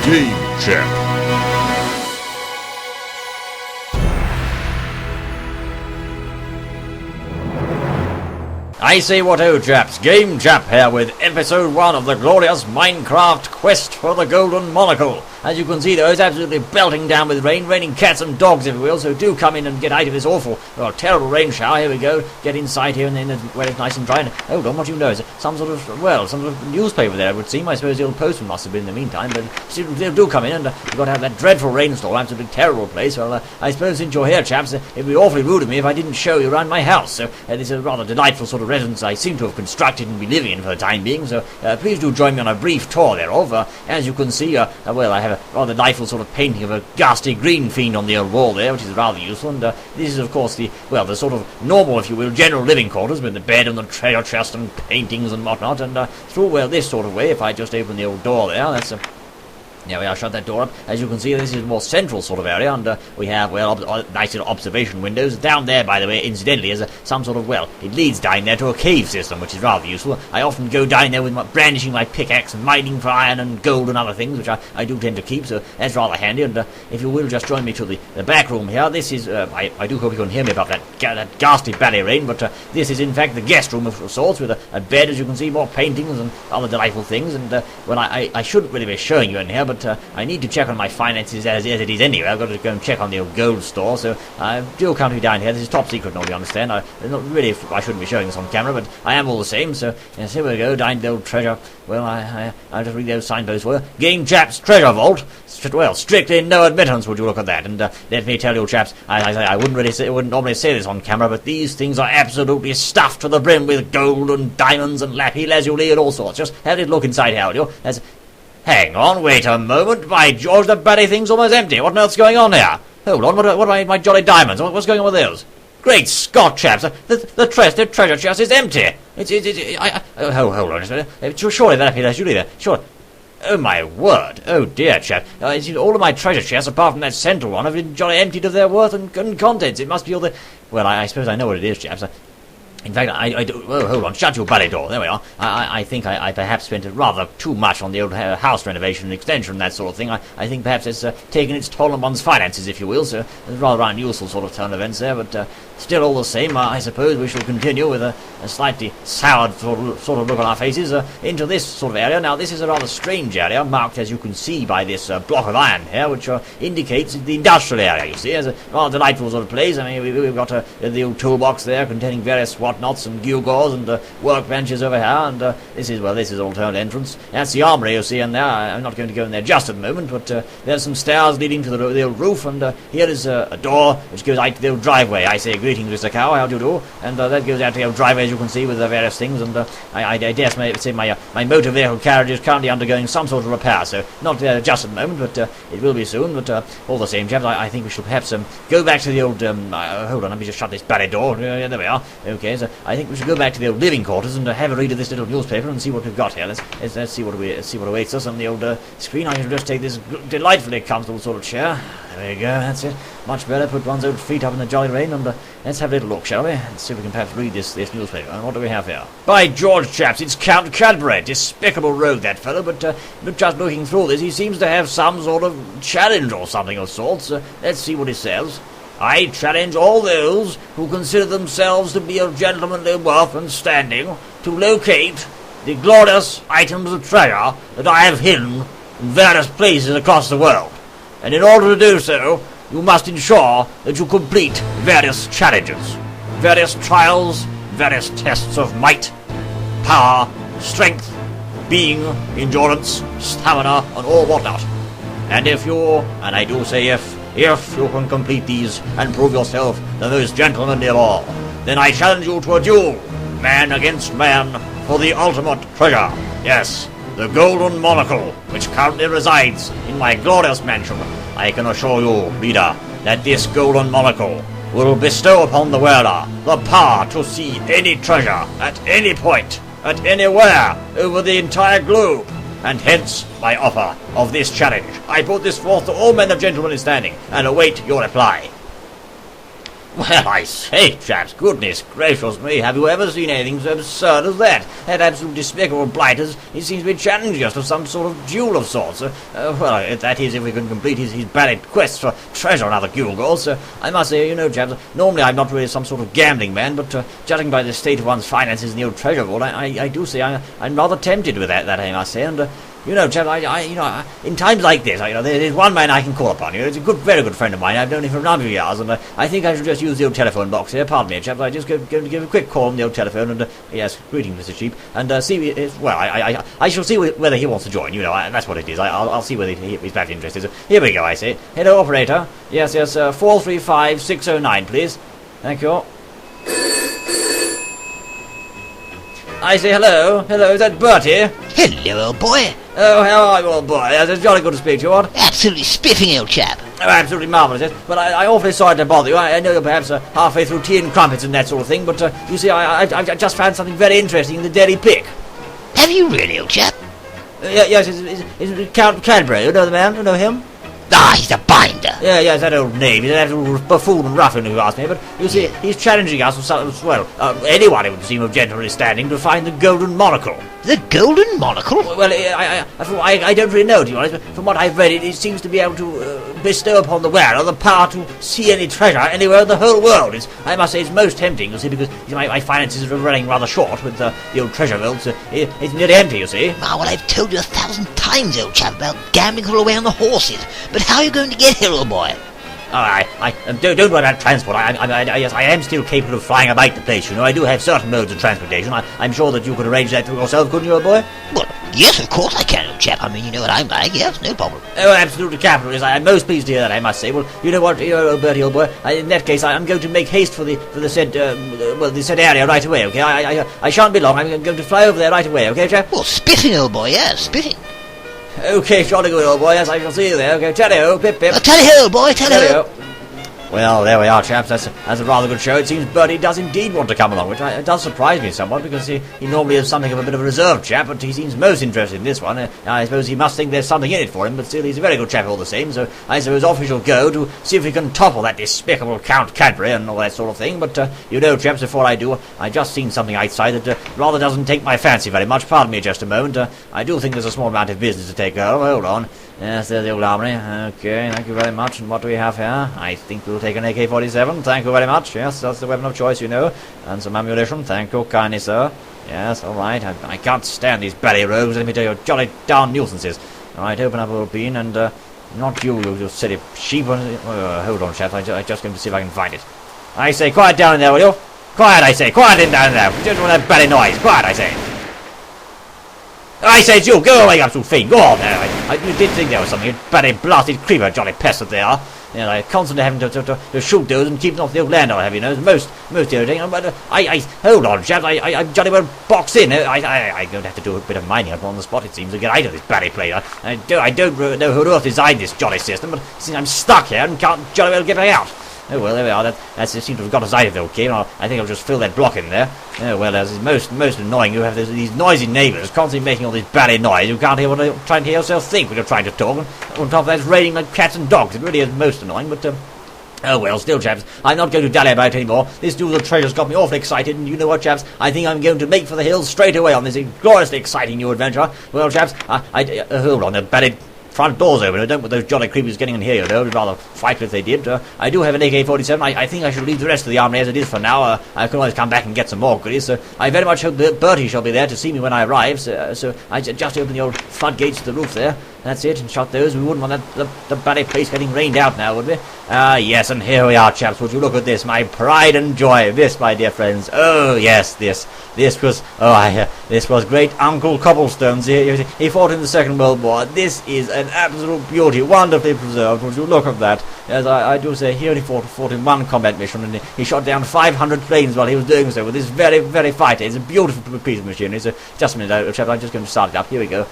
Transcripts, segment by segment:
GameChap. I say what ho chaps, GameChap here with episode 1 of the glorious Minecraft quest for the Golden Monocle. As you can see though, it's absolutely belting down with rain, raining cats and dogs if you will, so do come in and get out of this awful, well, terrible rain shower. Here we go, get inside here and then where it's nice and dry. And hold on, what do you know, is it some sort of newspaper there it would seem. I suppose the old postman must have been in the meantime, but still, do come in and you've got to have that dreadful rainstorm, absolutely terrible place. Well, I suppose since you're here chaps, it'd be awfully rude of me if I didn't show you around my house. So this is a rather delightful sort of residence I seem to have constructed and be living in for the time being, so please do join me on a brief tour thereof. As you can see, well, I have a rather delightful sort of painting of a ghastly green fiend on the old wall there, which is rather useful, and this is of course the sort of normal, if you will, general living quarters with the bed and the treasure chest and paintings and whatnot, and through, well, this sort of way, if I just open the old door there, that's there we are, shut that door up. As you can see, this is a more central sort of area, and we have, well, nice little observation windows. Down there, by the way, incidentally, is some sort of, well, it leads down there to a cave system, which is rather useful. I often go down there with brandishing my pickaxe and mining for iron and gold and other things, which I do tend to keep, so that's rather handy. And if you will just join me to the back room here, this is, I do hope you can hear me about that ghastly ballet rain, but this is in fact the guest room of sorts, with a bed, as you can see, more paintings and other delightful things, and well, I shouldn't really be showing you in here, but I need to check on my finances as it is anyway. I've got to go and check on the old gold store, so do come to me down here. This is top secret, no, you understand. Not really, I shouldn't be showing this on camera, but I am all the same, so yes, here we go, down the old treasure. Well, I'll just read those signposts for you. GameChap's treasure vault. Well, strictly no admittance, would you look at that. And let me tell you chaps, I wouldn't normally say this on camera, but these things are absolutely stuffed to the brim with gold and diamonds and lapis lazuli and all sorts. Just have a look inside here, will you? Hang on, wait a moment. By George, the bloody thing's almost empty. What on earth's going on here? Hold on, what are my jolly diamonds? What's going on with those? Great Scott, chaps! The treasure chest is empty. Hold on a minute. Surely that lazuli there. Sure. Oh my word! Oh dear, chap! All of my treasure chests, apart from that central one, have been jolly emptied of their worth and contents. It must be all the. Well, I suppose I know what it is, chaps. In fact, I do. Oh, hold on, shut your bloody door. There we are. I think I perhaps spent rather too much on the old house renovation and extension and that sort of thing. I think perhaps it's taken its toll on one's finances, if you will, so it's rather unusual sort of turn of events there, but still all the same, I suppose we shall continue with a slightly soured sort of look on our faces into this sort of area. Now, this is a rather strange area, marked, as you can see, by this block of iron here, which indicates the industrial area, you see. It's a rather delightful sort of place. I mean, we've got the old toolbox there containing various whatnots and gewgaws and workbenches over here, and this is alternate entrance. That's the armory, you see, and there, I'm not going to go in there just at the moment, but there's some stairs leading to the old roof, and here is a door which goes out to the old driveway. I say, greetings, Mr. Cow, how do you do? And that goes out to the old driveway, as you can see, with the various things, and I dare say my motor vehicle carriage is currently undergoing some sort of repair, so not just at the moment, but it will be soon. But all the same, chaps, I think we should perhaps go back to the old, hold on, let me just shut this bloody door. There we are. Okay, so I think we should go back to the old living quarters and have a read of this little newspaper and see what we've got here. Let's see what awaits us on the old screen. I shall just take this delightfully comfortable sort of chair. There you go, that's it. Much better. Put one's old feet up in the jolly rain, and let's have a little look, shall we? Let's see if we can perhaps read this newspaper. And what do we have here? By George, chaps, it's Count Cadbury. Despicable rogue, that fellow, but just looking through this, he seems to have some sort of challenge or something of sorts. Let's see what it says. I challenge all those who consider themselves to be of gentlemanly worth and standing to locate the glorious items of treasure that I have hidden in various places across the world. And in order to do so, you must ensure that you complete various challenges, various trials, various tests of might, power, strength, being, endurance, stamina, and all whatnot. And if you, and I do say if you can complete these and prove yourself the most gentlemanly of all, then I challenge you to a duel, man against man, for the ultimate treasure. Yes, the Golden Monocle, which currently resides in my glorious mansion. I can assure you, reader, that this Golden Monocle will bestow upon the wearer the power to see any treasure at any point, at anywhere over the entire globe. And hence my offer of this challenge. I put this forth to all men of gentlemanly standing, and await your reply. Well, I say, chaps, goodness gracious me, have you ever seen anything so absurd as that? That absolute despicable blighters, he seems to be challenging us to some sort of duel of sorts. Well, that is, if we can complete his bad quest for treasure and other gewgaws. I must say, you know, chaps, normally I'm not really some sort of gambling man, but judging by the state of one's finances in the old treasure vault, I do say I'm rather tempted with that I must say, and you know, chaps, in times like this, there's one man I can call upon. It's a very good friend of mine. I've known him for a number of years, and I think I should just use the old telephone box here. Pardon me, chaps. I just going to give a quick call on the old telephone, and yes, greetings, Mr. Sheep, and see. I shall see whether he wants to join. You know, that's what it is. I'll see whether he's back interested. So, here we go. I say, hello, operator. Yes, 435-609, please. Thank you. I say hello. Hello, is that Bertie? Hello, old boy. Oh, how are you, old boy? It's jolly good to speak to you, what? Absolutely spiffing, old chap. Oh, absolutely marvellous, yes. But I'm awfully sorry to bother you. I know you're perhaps halfway through tea and crumpets and that sort of thing, but you see, I just found something very interesting in the Daily Pick. Have you really, old chap? Yes, it's Count Cadbury. You know the man? You know him? Ah, he's a binder. Yeah, it's that old knave. He's that old buffoon and ruffian, if you ask me. But you see, he's challenging us, anyone, it would seem, of gentlemanly standing, to find the Golden Monocle. The Golden Monocle? Well, I don't really know, to be honest, but from what I've read, it seems to be able to bestow upon the wearer the power to see any treasure anywhere in the whole world. I must say it's most tempting, you see, because my finances are running rather short with the old treasure vault, so it's nearly empty, you see. Ah, well, I've told you 1,000 times, old chap, about gambling all the way on the horses. But how are you going to get here, old boy? Don't worry about transport. Yes, I am still capable of flying about the place, you know. I do have certain modes of transportation. I'm sure that you could arrange that for yourself, couldn't you, old boy? Well, yes, of course I can, old chap. I mean, you know what I'm like. Yes, no problem. Oh, absolutely capital. Yes, I'm most pleased to hear that, I must say. Well, you know what, Bertie, old boy, in that case, I'm going to make haste for the said area right away, okay? I shan't be long. I'm going to fly over there right away, okay, chap? Well, spiffing, old boy, yes, spiffing. Okay, jolly good, old boy. Yes, I shall see you there. Okay, tally-ho, pip-pip. Tally-ho, old boy, tally-ho. Well, there we are, chaps. That's a rather good show. It seems Bertie does indeed want to come along, which does surprise me somewhat, because he normally is something of a bit of a reserved chap, but he seems most interested in this one. I suppose he must think there's something in it for him, but still, he's a very good chap all the same, so I suppose off we shall go to see if we can topple that despicable Count Cadbury and all that sort of thing. But, you know, chaps, before I do, I just seen something outside that rather doesn't take my fancy very much. Pardon me just a moment. I do think there's a small amount of business to take care of. Hold on. Yes, there's the old Armory. Okay, thank you very much. And what do we have here? I think we'll take an AK-47. Thank you very much. Yes, that's the weapon of choice, you know. And some ammunition. Thank you kindly, sir. Yes, all right. I can't stand these belly rogues. Let me tell you, jolly darn nuisances. All right, open up a little bean and not you silly sheep. Hold on, chap. I'm just going to see if I can find it. I say, quiet down in there, will you? Quiet, I say. Quiet in down there. Don't want that belly noise. Quiet, I say. I said you, go away, you absolute fiend, go on there. You did think there was something, you bloody blasted creeper, jolly pest that they are. You know, constantly having to shoot those and keep them off the old land, I'll have you know, it's most irritating. But hold on, chaps, I'm jolly well boxed in. I'm going to have to do a bit of mining up on the spot, it seems, to get out of this bloody place. I don't know who on earth designed this jolly system, but it seems I'm stuck here and can't jolly well get out. Oh well, there we are. That seems to have got us out of it, okay. I think I'll just fill that block in there. Oh well, it's most annoying. You have these noisy neighbours constantly making all this bally noise. You can't hear what you're trying to hear yourself think when you're trying to talk. And on top of that, it's raining like cats and dogs. It really is most annoying, but oh well, still, chaps, I'm not going to dally about anymore. This duel of treasure's got me awfully excited, and you know what, chaps? I think I'm going to make for the hills straight away on this gloriously exciting new adventure. Well, chaps, hold on, the bally front door's open. I don't want those jolly creepers getting in here, you know. I'd rather fight if they did. I do have an AK-47. I think I should leave the rest of the army as it is for now. I can always come back and get some more goodies. So I very much hope that Bertie shall be there to see me when I arrive. So I just open the old floodgates to the roof there. That's it, and shut those. We wouldn't want the bloody place getting rained out now, would we? Yes, and here we are, chaps. Would you look at this? My pride and joy. This, my dear friends. Oh, yes, this was great Uncle Cobblestone's. He fought in the Second World War. This is an absolute beauty, wonderfully preserved. Would you look at that? As I do say, he only fought in one combat mission, and he shot down 500 planes while he was doing so with this very fighter. It's a beautiful piece of machinery. So just a minute, chap. I'm just going to start it up. Here we go.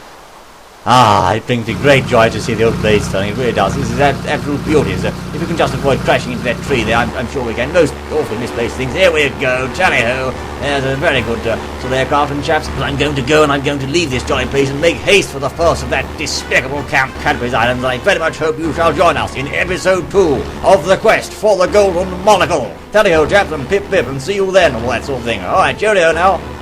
It brings me great joy to see the old place turning. It really does. This is absolute beauty. So if we can just avoid crashing into that tree there, I'm sure we can. Most awfully misplaced things. Here we go. Tally-ho. There's a very good sort of aircraft, and chaps. But I'm going to go and I'm going to leave this jolly place and make haste for the first of that despicable Count Cadbury's Islands. I very much hope you shall join us in episode 2 of the quest for the Golden Monocle. Tally-ho, chaps, and pip-pip, and see you then, and all that sort of thing. Alright, cheerio now.